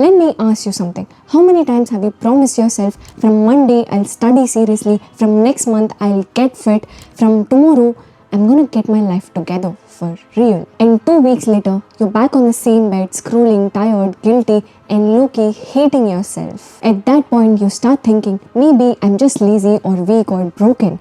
Let me ask you something. How many times have you promised yourself, from Monday I'll study seriously, from next month I'll get fit, from tomorrow I'm gonna get my life together for real. And 2 weeks later, you're back on the same bed, scrolling, tired, guilty, and low-key hating yourself. At that point, you start thinking, maybe I'm just lazy or weak or broken.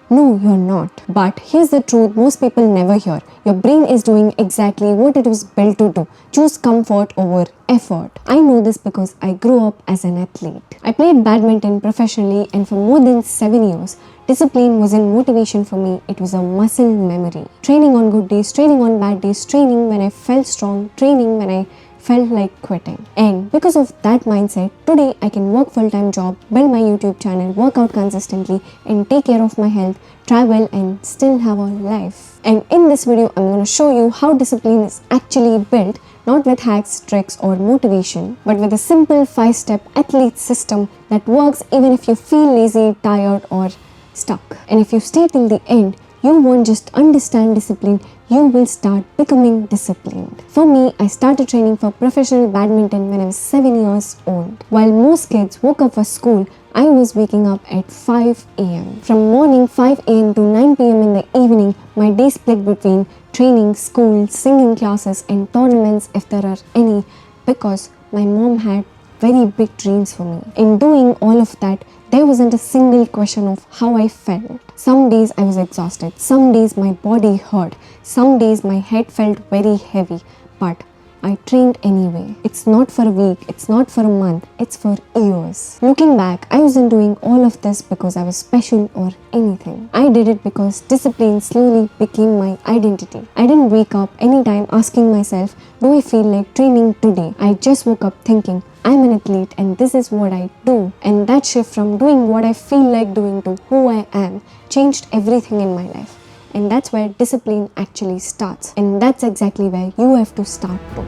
No, you're not. But here's the truth most people never hear. Your brain is doing exactly what it was built to do. Choose comfort over effort. I know this because I grew up as an athlete. I played badminton professionally, and for more than 7 years, discipline wasn't motivation for me, it was a muscle memory. Training on good days, training on bad days, training when I felt strong, training when I felt like quitting. And because of that mindset, today I can work full-time job, build my YouTube channel, work out consistently, and take care of my health, travel, and still have a life. And in this video, I'm going to show you how discipline is actually built, not with hacks, tricks, or motivation, but with a simple 5-step athlete system that works even if you feel lazy, tired, or stuck. And if you stay till the end, you won't just understand discipline, you will start becoming disciplined. For me, I started training for professional badminton when I was 7 years old. While most kids woke up for school, I was waking up at 5 a.m. From morning 5 a.m. to 9 p.m. in the evening, my day split between training, school, singing classes, and tournaments if there are any, because my mom had very big dreams for me. In doing all of that, there wasn't a single question of how I felt. Some days I was exhausted, some days my body hurt, some days my head felt very heavy, but I trained anyway. It's not for a week, it's not for a month, it's for years. Looking back, I wasn't doing all of this because I was special or anything. I did it because discipline slowly became my identity. I didn't wake up anytime asking myself, do I feel like training today? I just woke up thinking, I'm an athlete and this is what I do. And that shift from doing what I feel like doing to who I am changed everything in my life. And that's where discipline actually starts. And that's exactly where you have to start too.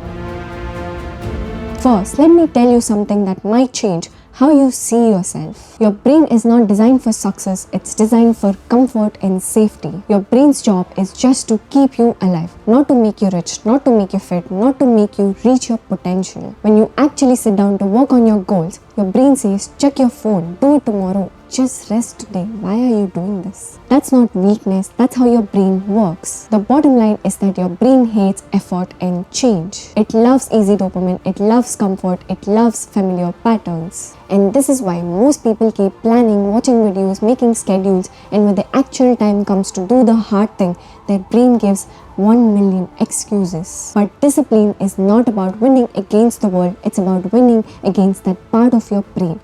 First, let me tell you something that might change how you see yourself. Your brain is not designed for success, it's designed for comfort and safety. Your brain's job is just to keep you alive, not to make you rich, not to make you fit, not to make you reach your potential. When you actually sit down to work on your goals, your brain says, check your phone, do it tomorrow. Just rest today. Why are you doing this? That's not weakness, that's how your brain works. The bottom line is that your brain hates effort and change. It loves easy dopamine, it loves comfort, it loves familiar patterns. And this is why most people keep planning, watching videos, making schedules, and when the actual time comes to do the hard thing, their brain gives 1 million excuses. But discipline is not about winning against the world, it's about winning against that part of your brain.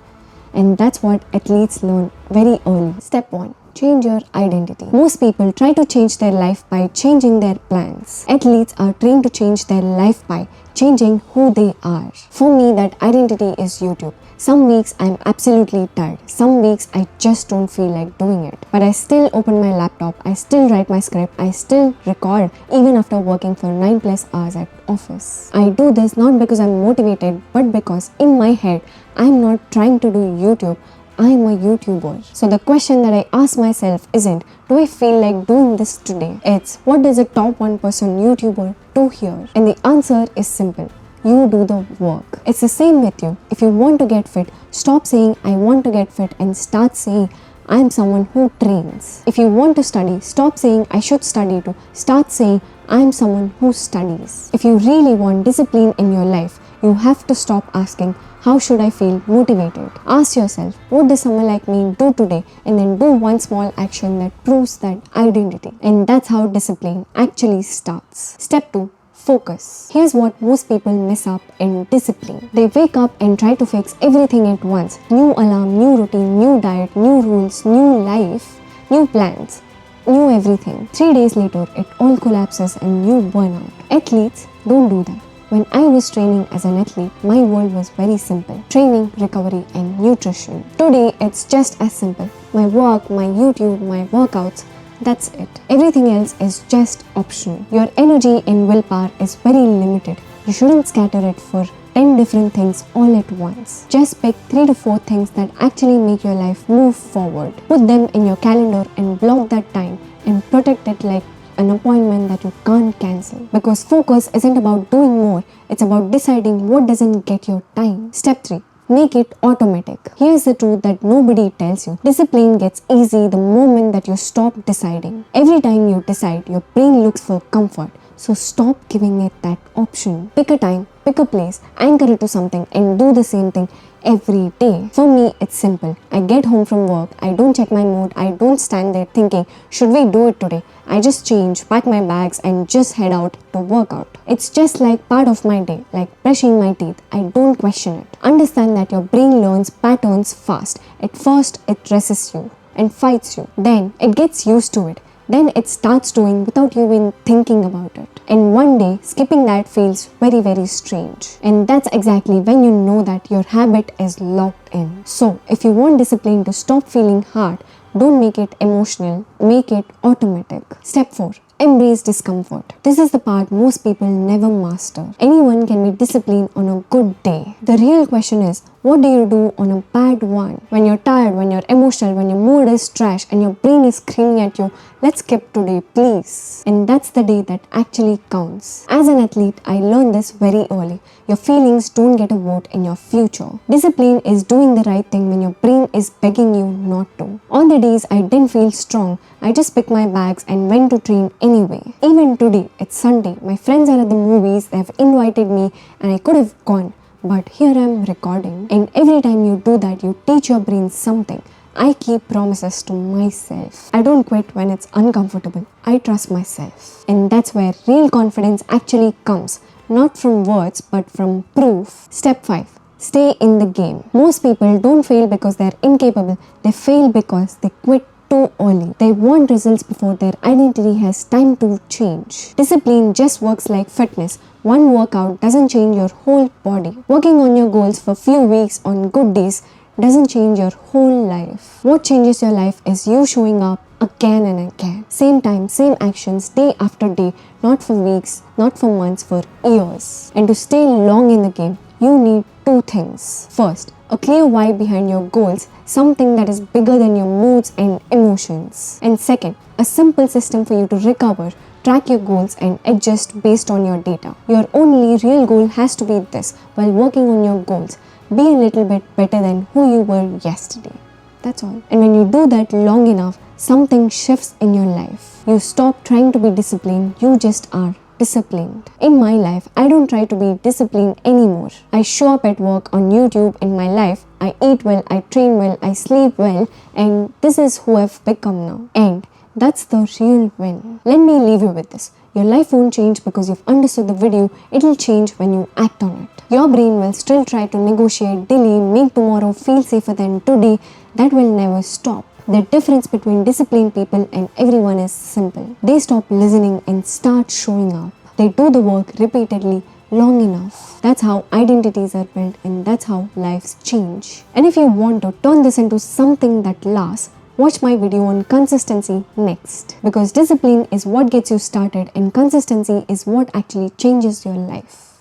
And that's what athletes learn very early. Step 1. Change your identity. Most people try to change their life by changing their plans. Athletes are trained to change their life by changing who they are. For me, that identity is YouTube. Some weeks I'm absolutely tired. Some weeks I just don't feel like doing it. But I still open my laptop, I still write my script, I still record even after working for 9+ hours at office. I do this not because I'm motivated, but because in my head, I'm not trying to do YouTube, I'm a YouTuber. So the question that I ask myself isn't, do I feel like doing this today? It's, what does a top 1% YouTuber do here? And the answer is simple. You do the work. It's the same with you. If you want to get fit, stop saying I want to get fit and start saying I'm someone who trains. If you want to study, stop saying I should study to start saying I'm someone who studies. If you really want discipline in your life, you have to stop asking how should I feel motivated? Ask yourself, what does someone like me do today? And then do one small action that proves that identity. And that's how discipline actually starts. Step 2. Focus. Here's what most people mess up in discipline. They wake up and try to fix everything at once. New alarm, new routine, new diet, new rules, new life, new plans, new everything. 3 days later, it all collapses and you burn out. Athletes don't do that. When I was training as an athlete, my world was very simple. Training, recovery, and nutrition. Today, it's just as simple. My work, my YouTube, my workouts, that's it. Everything else is just optional. Your energy and willpower is very limited. You shouldn't scatter it for 10 different things all at once. Just pick 3 to 4 things that actually make your life move forward. Put them in your calendar and block that time and protect it like an appointment that you can't cancel. Because focus isn't about doing more, it's about deciding what doesn't get your time. Step 3. Make it automatic. Here's the truth that nobody tells you. Discipline gets easy the moment that you stop deciding. Every time you decide, your brain looks for comfort. So stop giving it that option. Pick a time, pick a place, anchor it to something and do the same thing every day. For me, it's simple. I get home from work, I don't check my mood, I don't stand there thinking, should we do it today? I just change, pack my bags and just head out to work out. It's just like part of my day, like brushing my teeth. I don't question it. Understand that your brain learns patterns fast. At first, it resists you and fights you. Then, it gets used to it. Then it starts doing without you even thinking about it. And one day, skipping that feels very, very strange. And that's exactly when you know that your habit is locked in. So, if you want discipline to stop feeling hard, don't make it emotional, make it automatic. Step 4. Embrace discomfort. This is the part most people never master. Anyone can be disciplined on a good day. The real question is, what do you do on a bad one? When you're tired, when you're emotional, when your mood is trash and your brain is screaming at you, let's skip today, please. And that's the day that actually counts. As an athlete, I learned this very early. Your feelings don't get a vote in your future. Discipline is doing the right thing when your brain is begging you not to. On the days I didn't feel strong, I just picked my bags and went to train anyway. Even today, it's Sunday. My friends are at the movies, they have invited me and I could have gone. But here I am recording. And every time you do that, you teach your brain something. I keep promises to myself. I don't quit when it's uncomfortable. I trust myself. And that's where real confidence actually comes. Not from words, but from proof. Step 5. Stay in the game. Most people don't fail because they're incapable. They fail because they quit too early. They want results before their identity has time to change. Discipline just works like fitness. One workout doesn't change your whole body. Working on your goals for few weeks on good days doesn't change your whole life. What changes your life is you showing up again and again. Same time, same actions, day after day, not for weeks, not for months, for years. And to stay long in the game, you need 2 things. First, a clear why behind your goals, something that is bigger than your moods and emotions. And second, a simple system for you to recover, track your goals and adjust based on your data. Your only real goal has to be this. While working on your goals, be a little bit better than who you were yesterday. That's all. And when you do that long enough, something shifts in your life. You stop trying to be disciplined, you just are disciplined. In my life, I don't try to be disciplined anymore. I show up at work, on YouTube, in my life. I eat well, I train well, I sleep well, and this is who I've become now. And that's the real win. Let me leave you with this. Your life won't change because you've understood the video. It'll change when you act on it. Your brain will still try to negotiate, delay, make tomorrow feel safer than today. That will never stop. The difference between disciplined people and everyone is simple. They stop listening and start showing up. They do the work repeatedly long enough. That's how identities are built and that's how lives change. And if you want to turn this into something that lasts, watch my video on consistency next. Because discipline is what gets you started and consistency is what actually changes your life.